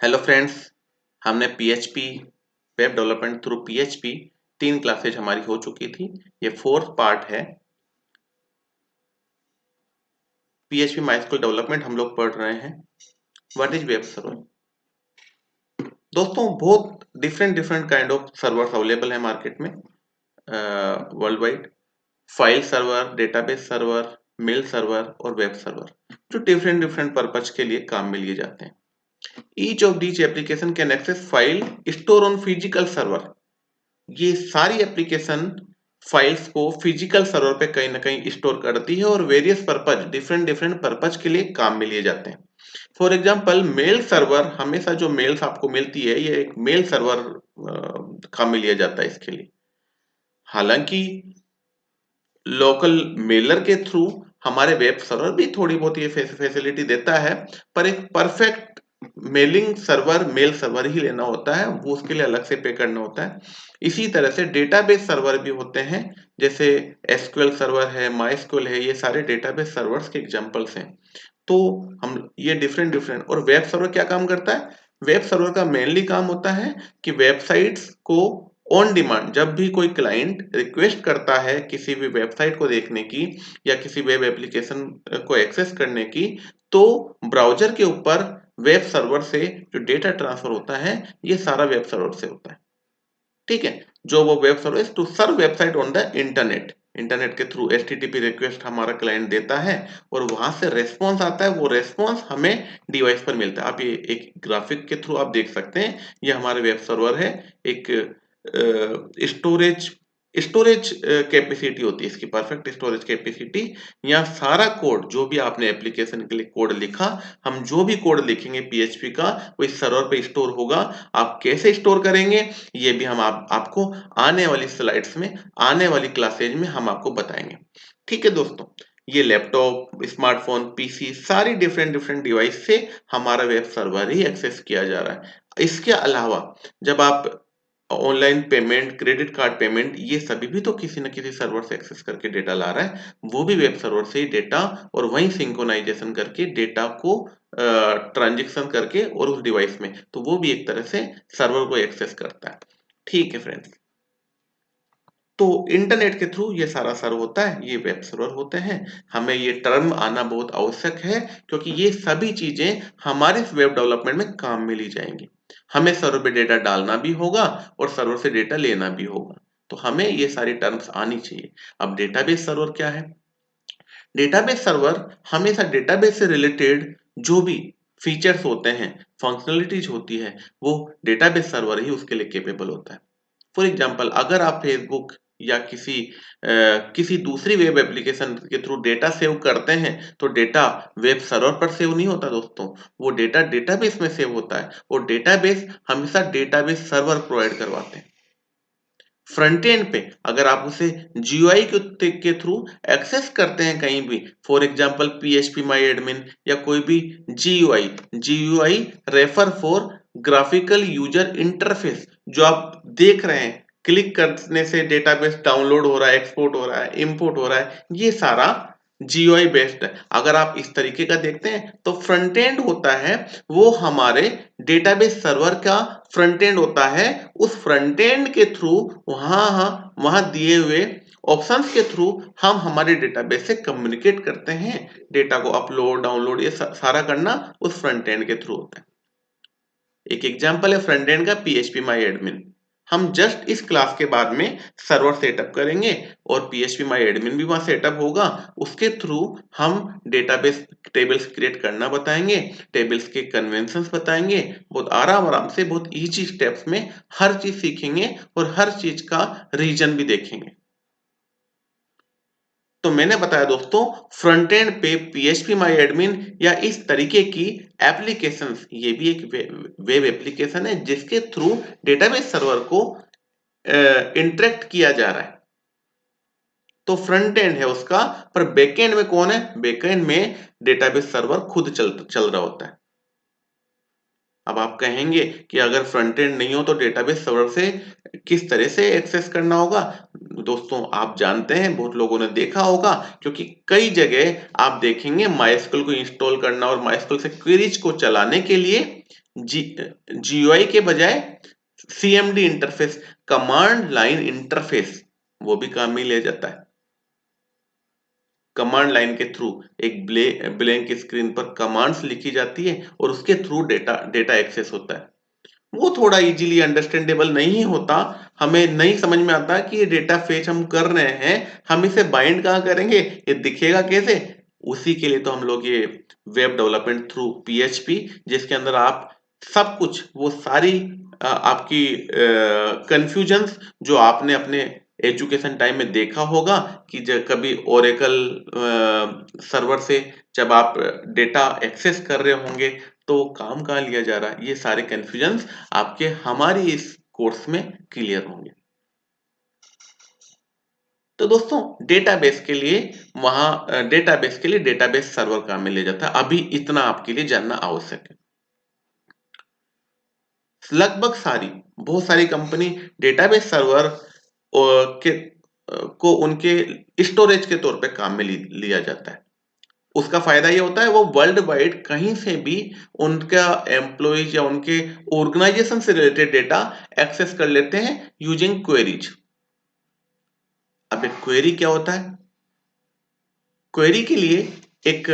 Hello friends, हमने PHP web development through PHP 3 classes हमारी हो चुकी थी। ये फोर्थ पार्ट है। पीएचपी माइस्क्यूएल डेवलपमेंट हम लोग पढ़ रहे हैं। What is web server? दोस्तों, बहुत different different kind of servers available है मार्केट में world wide. File server, database server, mail server और वेब सर्वर, जो डिफरेंट डिफरेंट पर्पज के लिए काम में लिए जाते हैं। Each of these application can access file store on physical server. ये सारी एप्लीकेशन फाइल्स को फिजिकल सर्वर पे कहीं ना कहीं स्टोर करती है और various purpose, different different purpose के लिए काम में लिए जाते हैं। फॉर एग्जांपल, मेल सर्वर, हमेशा जो मेल्स आपको मिलती है ये एक मेल सर्वर काम में लिया जाता है इसके लिए। हालांकि लोकल मेलर के थ्रू हमारे वेब सर्वर भी थोड़ी बहुत ये फैसिलिटी देता है, पर एक perfect mailing server mail server ही लेना होता है, वो उसके लिए अलग से पे करना होता है। इसी तरह से डेटाबेस सर्वर भी होते हैं, जैसे एसक्यूएल सर्वर है, माइस्क्यूएल है, ये सारे डेटाबेस सर्वर्स के एग्जांपल्स हैं। तो हम ये डिफरेंट डिफरेंट। और वेब सर्वर क्या काम करता है? वेब सर्वर का मेनली काम होता है कि वेबसाइट्स को ऑन डिमांड, जब भी कोई क्लाइंट रिक्वेस्ट करता है किसी भी वेबसाइट को देखने की या किसी वेब एप्लीकेशन को एक्सेस करने की, तो ब्राउजर के ऊपर वेब सर्वर से जो डेटा ट्रांसफर होता है ये सारा वेब सर्वर से होता है। ठीक है, जो वो web service to serve website on the internet, internet के थ्रू एचटीटीपी रिक्वेस्ट हमारा क्लाइंट देता है और वहां से रेस्पॉन्स आता है। वो रेस्पॉन्स हमें डिवाइस पर मिलता है। आप ये एक ग्राफिक के थ्रू आप देख सकते हैं, ये हमारे वेब सर्वर है। एक स्टोरेज स्टोरेज कैपेसिटी होती है इसकी, परफेक्ट स्टोरेज कैपेसिटी। यहाँ सारा कोड, जो भी आपने एप्लीकेशन के लिए कोड लिखा, हम जो भी कोड लिखेंगे पीएचपी का, वो इस सर्वर पे स्टोर होगा। आप कैसे स्टोर करेंगे ये भी हम आपको आने वाली स्लाइड्स में, आने वाली क्लासेज में हम आपको बताएंगे। ठीक है दोस्तों, ये लैपटॉप, स्मार्टफोन, पीसी, सारी डिफरेंट डिफरेंट डिवाइस से हमारा वेब सर्वर ही एक्सेस किया जा रहा है। इसके अलावा जब आप online payment, credit card payment, ये सभी भी तो किसी न किसी सर्वर से एक्सेस करके डेटा ला रहा है, वो भी वेब सर्वर से ही डेटा, और वहीं सिंक्रोनाइजेशन करके डेटा को ट्रांजेक्शन करके और उस डिवाइस में, तो वो भी एक तरह से सर्वर को एक्सेस करता है। ठीक है फ्रेंड्स, तो इंटरनेट के थ्रू ये सारा सर्व होता है, ये वेब सर्वर होते हैं। हमें ये टर्म आना बहुत आवश्यक है, क्योंकि ये सभी चीजें हमारे वेब डेवलपमेंट में काम में ली जाएंगी। हमें सर्वर पे डेटा डालना भी होगा और सर्वर से डेटा लेना भी होगा, तो हमें ये सारी टर्म्स आनी चाहिए। अब डेटाबेस सर्वर क्या है? डेटाबेस सर्वर हमेशा डेटाबेस से रिलेटेड जो भी फीचर्स होते हैं, फंक्शनलिटीज होती है, वो डेटाबेस सर्वर ही उसके लिए केपेबल होता है। फॉर एग्जाम्पल, अगर आप फेसबुक या किसी दूसरी वेब एप्लीकेशन के थ्रू डेटा सेव करते हैं, तो डेटा वेब सर्वर पर सेव नहीं होता दोस्तों, वो डेटा डेटाबेस में सेव होता है, और डेटाबेस हमेशा डेटाबेस सर्वर प्रोवाइड करवाते हैं। फ्रंट एंड पे अगर आप उसे जीयूआई के थ्रू एक्सेस करते हैं कहीं भी, for example PHP my admin या कोई भी GUI, GUI refer for graphical user interface, जो आप देख रहे हैं, क्लिक करने से डेटाबेस डाउनलोड हो रहा है, एक्सपोर्ट हो रहा है, इंपोर्ट हो रहा है, ये सारा जीयूआई बेस्ड है। अगर आप इस तरीके का देखते हैं तो फ्रंट एंड होता है, वो हमारे डेटाबेस सर्वर का फ्रंट एंड होता है। उस फ्रंट एंड के थ्रू वहां दिए हुए ऑप्शंस के थ्रू हम हमारे डेटाबेस से कम्युनिकेट करते हैं। डेटा को अपलोड, डाउनलोड, ये सारा करना उस फ्रंट एंड के थ्रू होता है। एक एग्जांपल है फ्रंट एंड का पीएचपी माई एडमिन। हम जस्ट इस क्लास के बाद में सर्वर सेटअप करेंगे और पीएचपी माई एडमिन भी वहां सेटअप होगा। उसके थ्रू हम डेटाबेस टेबल्स क्रिएट करना बताएंगे, टेबल्स के कन्वेंशंस बताएंगे, बहुत आराम आराम से, बहुत इजी स्टेप्स में हर चीज सीखेंगे और हर चीज का रीजन भी देखेंगे। तो मैंने बताया दोस्तों, फ्रंट एंड पे पीएचपी माई एडमिन या इस तरीके की एप्लीकेशंस, ये भी एक वेब एप्लीकेशन है जिसके थ्रू डेटाबेस सर्वर को इंटरेक्ट किया जा रहा है। तो फ्रंट एंड है उसका, पर बैकएंड में कौन है? बैकएंड में डेटाबेस सर्वर खुद चल रहा होता है। अब आप कहेंगे कि अगर फ्रंट एंड नहीं हो तो डेटाबेस सर्वर से किस तरह से एक्सेस करना होगा? दोस्तों, आप जानते हैं, बहुत लोगों ने देखा होगा, क्योंकि कई जगह आप देखेंगे माइस्क्यूएल को इंस्टॉल करना और माइस्क्यूएल से क्वेरीज को चलाने के लिए GUI के बजाय CMD interface, command line interface, वो भी काम में ले जाता है। कमांड लाइन के थ्रू एक ब्लैंक स्क्रीन पर कमांड्स लिखी जाती है और उसके थ्रू डेटा एक्सेस होता है। वो थोड़ा इजीली अंडरस्टैंडेबल नहीं होता, हमें नहीं समझ में आता कि ये डेटा फेच हम कर रहे हैं, हम इसे बाइंड कहाँ करेंगे, ये दिखेगा कैसे। उसी के लिए तो हम लोग ये वेब डेवलपमेंट थ्रू PHP, जिसके अंदर आप सब कुछ वो सारी आपकी कंफ्यूजन्स जो आपने अपने एजुकेशन टाइम में देखा होगा कि जब कभी ओरेकल सर्वर से जब आप डेटा एक्सेस कर रहे होंगे तो काम कहाँ लिया जा रहा है, ये सारे कंफ्यूजन्स आपके हमारी इस कोर्स में क्लियर होंगे। तो दोस्तों डेटाबेस के लिए डेटाबेस सर्वर काम में लिया जाता है। अभी इतना आपके लिए जानना आवश्यक है। लगभग बहुत सारी कंपनी डेटाबेस सर्वर को उनके स्टोरेज के तौर पे काम में लिया जाता है। उसका फायदा ये होता है वो वर्ल्ड वाइड कहीं से भी उनका एम्प्लॉइज या उनके ऑर्गेनाइजेशन से रिलेटेड डेटा एक्सेस कर लेते हैं यूजिंग क्वेरीज। अब एक क्वेरी क्या होता है? क्वेरी के लिए एक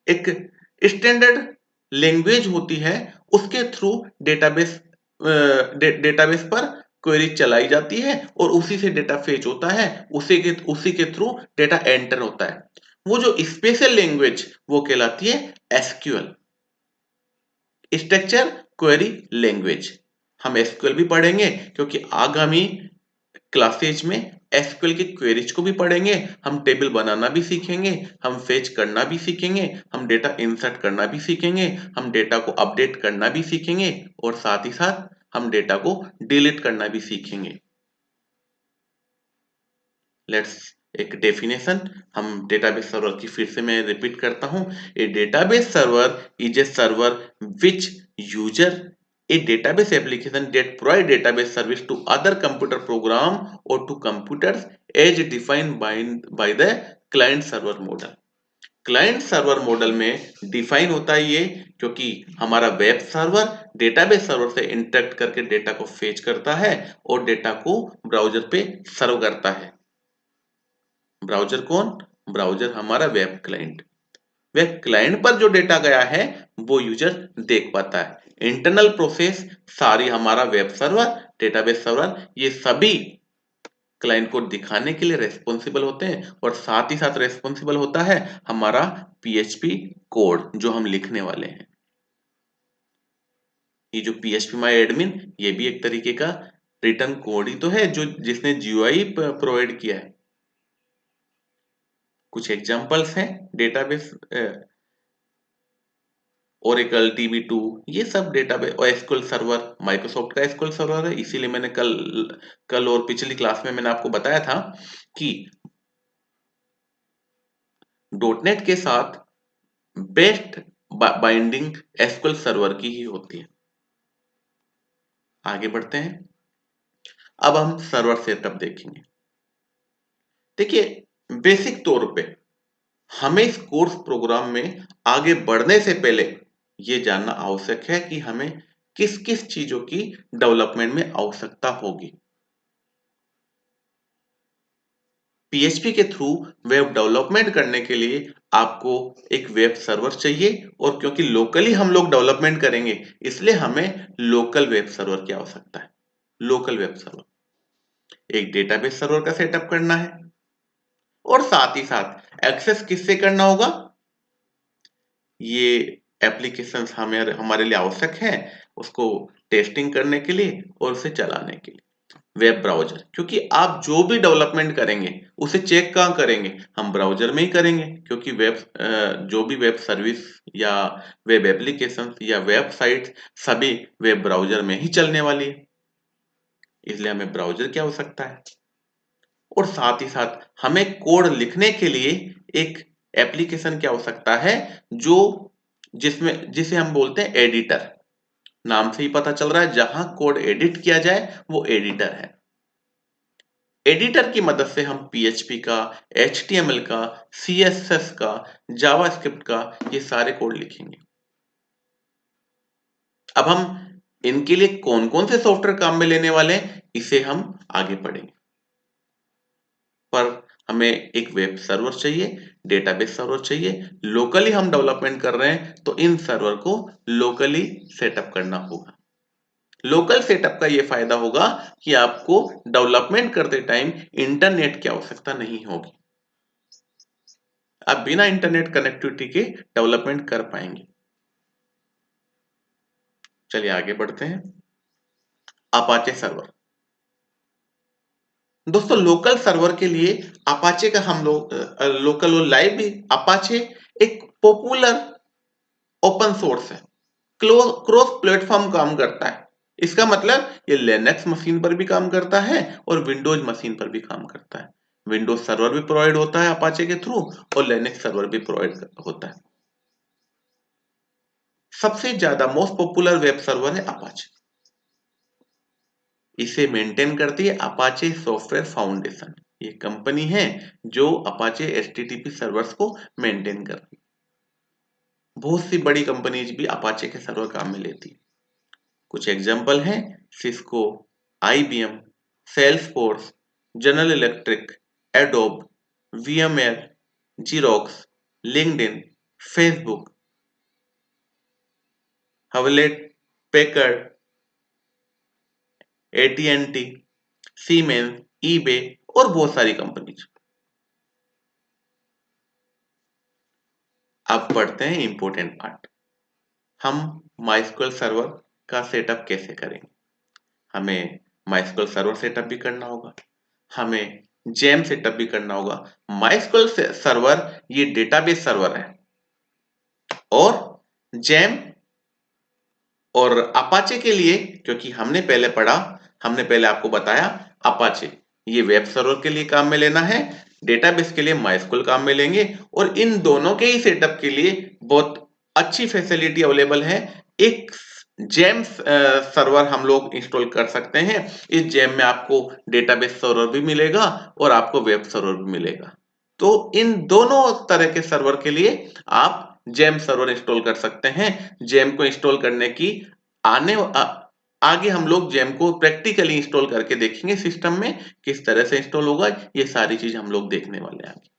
एक स्टैंडर्ड लैंग्वेज होती है, उसके थ्रू डेटाबेस डेटाबेस पर क्वेरी चलाई जाती है और उसी से डेटा फेच होता है, उसी के थ्रू डेटा एंटर होता है। वो जो स्पेशल लैंग्वेज वो कहलाती है एसक्यूएल, स्ट्रक्चर क्वेरी लैंग्वेज। हम एसक्यूएल भी पढ़ेंगे क्योंकि आगामी क्लासेज में एसक्यूएल की क्वेरीज को भी पढ़ेंगे, हम टेबल बनाना भी सीखेंगे, हम फेच करना भी सीखेंगे, हम डेटा इंसर्ट करना भी सीखेंगे, हम डेटा को अपडेट करना भी सीखेंगे और साथ ही साथ हम डेटा को डिलीट करना भी सीखेंगे। लेट्स एक डेफिनेशन हम डेटाबेस सर्वर की फिर से मैं रिपीट करता हूं। A database server is a server which user a database application that provide database service to other computer program or to computers as defined by the client server model। Client server model में define होता है ये क्योंकि हमारा web server database server से interact करके data को fetch करता है और डेटा को ब्राउजर पे सर्व करता है। ब्राउजर कौन? ब्राउजर हमारा वेब क्लाइंट। वेब क्लाइंट पर जो डेटा गया है वो यूजर देख पाता है। इंटरनल प्रोसेस सारी हमारा वेब सर्वर, डेटाबेस सर्वर, ये सभी क्लाइंट को दिखाने के लिए रेस्पॉन्सिबल होते हैं और साथ ही साथ रेस्पॉन्सिबल होता है हमारा PHP कोड जो हम लिखने वाले हैं। ये जो PHP माई एडमिन, ये भी एक तरीके का रिटर्न कोड ही तो है जो जिसने GUI प्रोवाइड किया है। कुछ एग्जांपल्स हैं डेटाबेस, ओरेकल, DB2, ये सब डेटाबेस, और एसक्यूएल सर्वर माइक्रोसॉफ्ट का एसक्यूएल सर्वर है। इसीलिए मैंने कल और पिछली क्लास में मैंने आपको बताया था कि डॉटनेट के साथ बेस्ट बाइंडिंग एसक्यूएल सर्वर की ही होती है। आगे बढ़ते हैं, अब हम सर्वर सेटअप देखेंगे। देखिए, बेसिक तौर पे हमें इस कोर्स प्रोग्राम में आगे बढ़ने से पहले ये जानना आवश्यक है कि हमें किस किस चीजों की डेवलपमेंट में आवश्यकता होगी। PHP के थ्रू वेब डेवलपमेंट करने के लिए आपको एक वेब सर्वर चाहिए और क्योंकि लोकली हम लोग डेवलपमेंट करेंगे इसलिए हमें लोकल वेब सर्वर की आवश्यकता है। लोकल वेब सर्वर, एक डेटाबेस सर्वर का सेटअप करना है और साथ ही साथ एक्सेस किससे करना होगा? ये एप्लीकेशंस हमें हमारे लिए आवश्यक है उसको टेस्टिंग करने के लिए और उसे चलाने के लिए। वेब ब्राउजर, क्योंकि आप जो भी डेवलपमेंट करेंगे उसे चेक कहाँ करेंगे? हम ब्राउजर में ही करेंगे क्योंकि जो भी वेब सर्विस या वेब एप्लीकेशन या वेबसाइट सभी वेब ब्राउजर में ही चलने वाली है, इसलिए हमें ब्राउजर की आवश्यकता है। और साथ ही साथ हमें कोड लिखने के लिए एक एप्लीकेशन की आवश्यकता है जो जिसे हम बोलते हैं एडिटर। नाम से ही पता चल रहा है जहां कोड एडिट किया जाए वो एडिटर है। एडिटर की मदद से हम PHP का, HTML का, CSS का, जावास्क्रिप्ट का ये सारे कोड लिखेंगे। अब हम इनके लिए कौन कौन से सॉफ्टवेयर काम में लेने वाले हैं इसे हम आगे पढ़ेंगे। पर हमें एक वेब सर्वर चाहिए, डेटाबेस सर्वर चाहिए, लोकली हम डेवलपमेंट कर रहे हैं तो इन सर्वर को लोकली सेटअप करना होगा। लोकल सेटअप का ये फायदा होगा कि आपको डेवलपमेंट करते टाइम इंटरनेट की आवश्यकता नहीं होगी, आप बिना इंटरनेट कनेक्टिविटी के डेवलपमेंट कर पाएंगे। चलिए आगे बढ़ते हैं। Apache server. दोस्तों लोकल सर्वर के लिए अपाचे का हम लोग लोकल और लाइव भी, अपाचे एक पॉपुलर ओपन सोर्स है, क्रॉस प्लेटफॉर्म काम करता है। इसका मतलब ये लिनक्स मशीन पर भी काम करता है और विंडोज मशीन पर भी काम करता है। विंडोज सर्वर भी प्रोवाइड होता है अपाचे के थ्रू और लिनक्स सर्वर भी प्रोवाइड होता है। सबसे ज्यादा मोस्ट पॉपुलर वेब सर्वर है अपाचे। इसे मेंटेन करती है अपाचे सॉफ्टवेयर फाउंडेशन। ये कंपनी है जो अपाचे एचटीटीपी सर्वर्स को मेंटेन करती है। बहुत सी बड़ी कंपनीज भी अपाचे के सर्वर काम में लेती है। कुछ एग्जांपल हैं Cisco, IBM, Salesforce, General Electric, Adobe, VMware, Xerox, LinkedIn, Facebook, Hewlett Packard, AT and T, Siemens, eBay और बहुत सारी कंपनीज। अब पढ़ते हैं इंपॉर्टेंट पार्ट। हम माइस्क्वेल सर्वर का सेटअप कैसे करेंगे। हमें माइस्क्वेल सर्वर सेटअप भी करना होगा, हमें जेम सेटअप भी करना होगा। माइस्क्वेल सर्वर ये डेटाबेस सर्वर है और जेम और अपाचे के लिए, क्योंकि हमने पहले पढ़ा, हमने पहले आपको बताया अपाचे ये वेब सर्वर के लिए काम में लेना है, डेटाबेस के लिए माइस्क्वेल काम में लेंगे और इन दोनों के ही सेटअप के लिए बहुत अच्छी फैसिलिटी अवेलेबल है। एक जेम सर्वर हम लोग इंस्टॉल कर सकते हैं। इस जेम में आपको डेटाबेस सर्वर भी मिलेगा और आपको वेब सर्वर भी मिलेगा। तो इन दोनों तरह के सर्वर के लिए आप जेम सर्वर इंस्टॉल कर सकते हैं। जेम को इंस्टॉल करने की आगे हम लोग जेम को प्रैक्टिकली इंस्टॉल करके देखेंगे सिस्टम में किस तरह से इंस्टॉल होगा, ये सारी चीज हम लोग देखने वाले हैं आगे।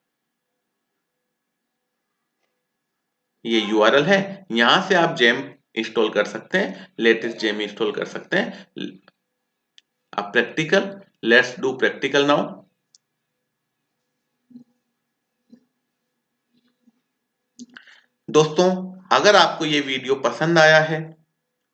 ये यूआरएल है, यहां से आप जेम इंस्टॉल कर सकते हैं, लेटेस्ट जेम इंस्टॉल कर सकते हैं। अब practical, let's do practical now. दोस्तों अगर आपको ये वीडियो पसंद आया है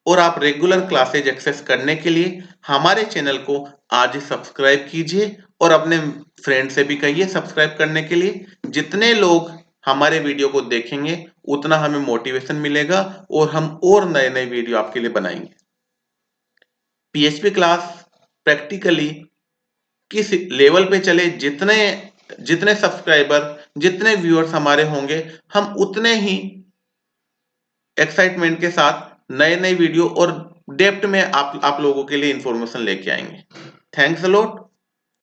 और आप रेगुलर क्लासेज एक्सेस करने के लिए हमारे चैनल को आज ही सब्सक्राइब कीजिए और अपने फ्रेंड से भी कहिए सब्सक्राइब करने के लिए। जितने लोग हमारे वीडियो को देखेंगे उतना हमें मोटिवेशन मिलेगा और हम और नए नए वीडियो आपके लिए बनाएंगे। पीएचपी क्लास प्रैक्टिकली किस लेवल पे चले, जितने जितने सब्सक्राइबर, जितने व्यूअर्स हमारे होंगे, हम उतने ही एक्साइटमेंट के साथ नए नए वीडियो और डेप्थ में आप लोगों के लिए इंफॉर्मेशन लेके आएंगे। Thanks a lot.